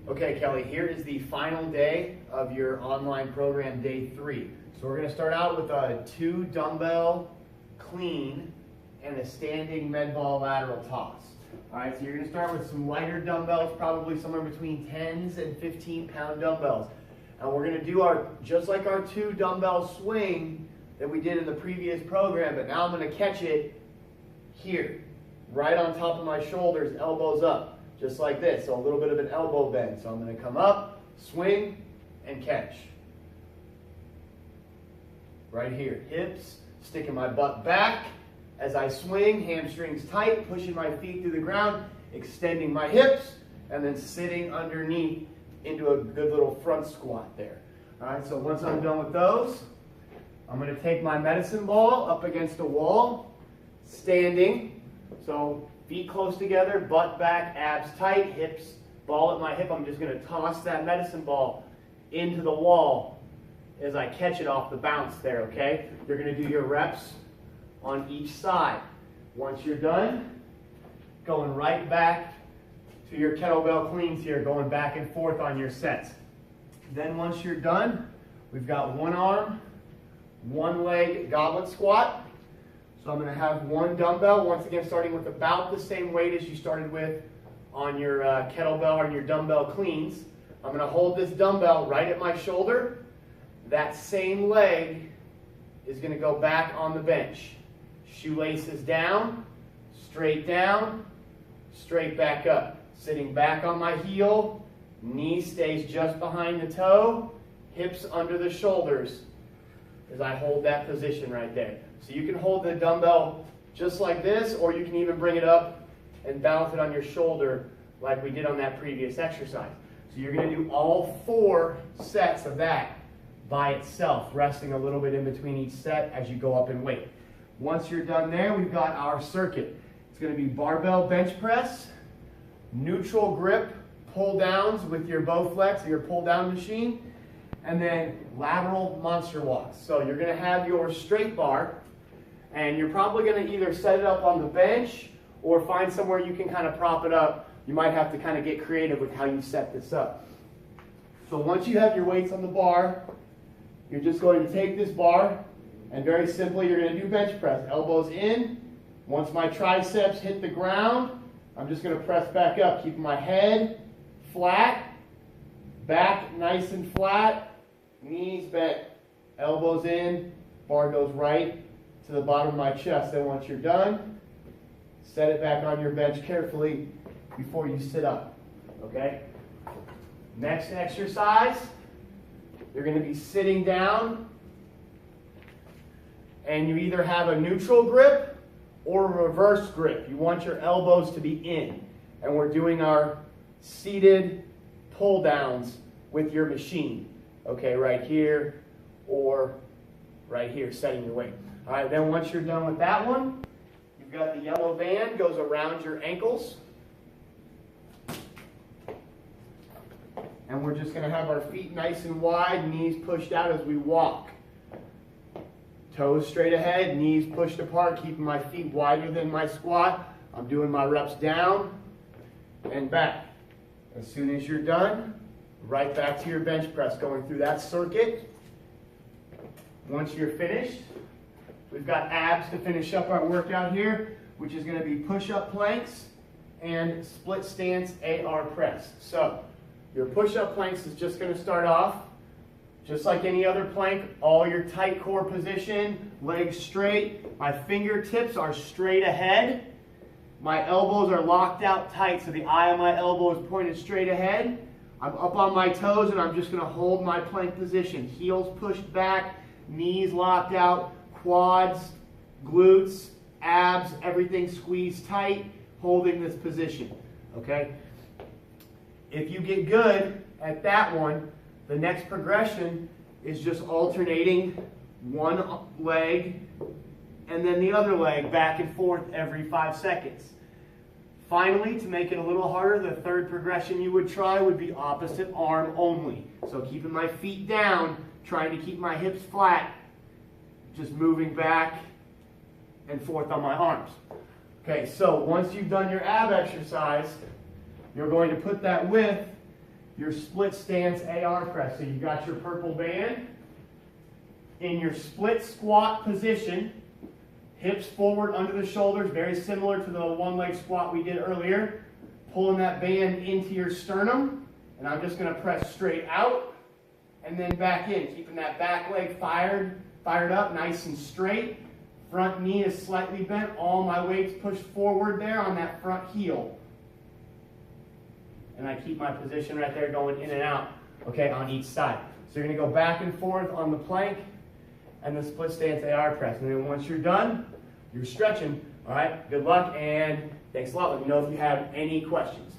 Okay, Kelly, here is the final day of your online program, day 3. So we're going to start out with a 2 dumbbell clean and a standing med ball lateral toss. All right, so you're going to start with some lighter dumbbells, probably somewhere between 10s and 15-pound dumbbells. And we're going to do just like our 2 dumbbell swing that we did in the previous program, but now I'm going to catch it here, right on top of my shoulders, elbows up. Just like this, so a little bit of an elbow bend. So I'm going to come up, swing, and catch. Right here, hips, sticking my butt back as I swing, hamstrings tight, pushing my feet through the ground, extending my hips, and then sitting underneath into a good little front squat there. All right, so once I'm done with those, I'm going to take my medicine ball up against a wall, standing. So feet close together, butt back, abs tight, hips, ball at my hip. I'm just going to toss that medicine ball into the wall as I catch it off the bounce there, okay? You're going to do your reps on each side. Once you're done, going right back to your kettlebell cleans here, going back and forth on your sets. Then once you're done, we've got one arm, one leg goblet squat. So I'm going to have one dumbbell, once again starting with about the same weight as you started with on your kettlebell or your dumbbell cleans. I'm going to hold this dumbbell right at my shoulder. That same leg is going to go back on the bench. Shoelaces down, straight back up. Sitting back on my heel, knee stays just behind the toe, hips under the shoulders as I hold that position right there. So you can hold the dumbbell just like this, or you can even bring it up and balance it on your shoulder like we did on that previous exercise. So you're going to do all 4 sets of that by itself, resting a little bit in between each set as you go up in weight. Once you're done there, we've got our circuit. It's going to be barbell bench press, neutral grip pull downs with your Bowflex or your pull down machine, and then lateral monster walks. So you're going to have your straight bar, and you're probably going to either set it up on the bench or find somewhere you can kind of prop it up. You might have to kind of get creative with how you set this up. So once you have your weights on the bar, you're just going to take this bar and very simply you're going to do bench press. Elbows in. Once my triceps hit the ground, I'm just going to press back up, keeping my head flat, back nice and flat, knees bent, elbows in, bar goes right to the bottom of my chest. Then once you're done, set it back on your bench carefully before you sit up, okay? Next exercise, you're going to be sitting down, and you either have a neutral grip or a reverse grip. You want your elbows to be in, and we're doing our seated pull downs with your machine, okay, right here or right here, setting your weight. All right, then once you're done with that one, you've got the yellow band, goes around your ankles. And we're just going to have our feet nice and wide, knees pushed out as we walk. Toes straight ahead, knees pushed apart, keeping my feet wider than my squat. I'm doing my reps down and back. As soon as you're done, right back to your bench press, going through that circuit. Once you're finished, we've got abs to finish up our workout here, which is going to be push-up planks and split stance AR press. So your push-up planks is just going to start off just like any other plank, all your tight core position, legs straight. My fingertips are straight ahead. My elbows are locked out tight, so the eye of my elbow is pointed straight ahead. I'm up on my toes, and I'm just going to hold my plank position. Heels pushed back, knees locked out, quads, glutes, abs, everything squeezed tight, holding this position, okay? If you get good at that one, the next progression is just alternating one leg and then the other leg back and forth every 5 seconds. Finally, to make it a little harder, the third progression you would try would be opposite arm only. So keeping my feet down, trying to keep my hips flat, just moving back and forth on my arms. Okay, so once you've done your ab exercise, you're going to put that with your split stance AR press. So you got your purple band. In your split squat position, hips forward under the shoulders, very similar to the one leg squat we did earlier. Pulling that band into your sternum, and I'm just going to press straight out and then back in, keeping that back leg fired up, nice and straight. Front knee is slightly bent, all my weight's pushed forward there on that front heel. And I keep my position right there going in and out, okay, on each side. So you're going to go back and forth on the plank and the split stance AR press. And then once you're done, you're stretching. All right, good luck and thanks a lot. Let me know if you have any questions.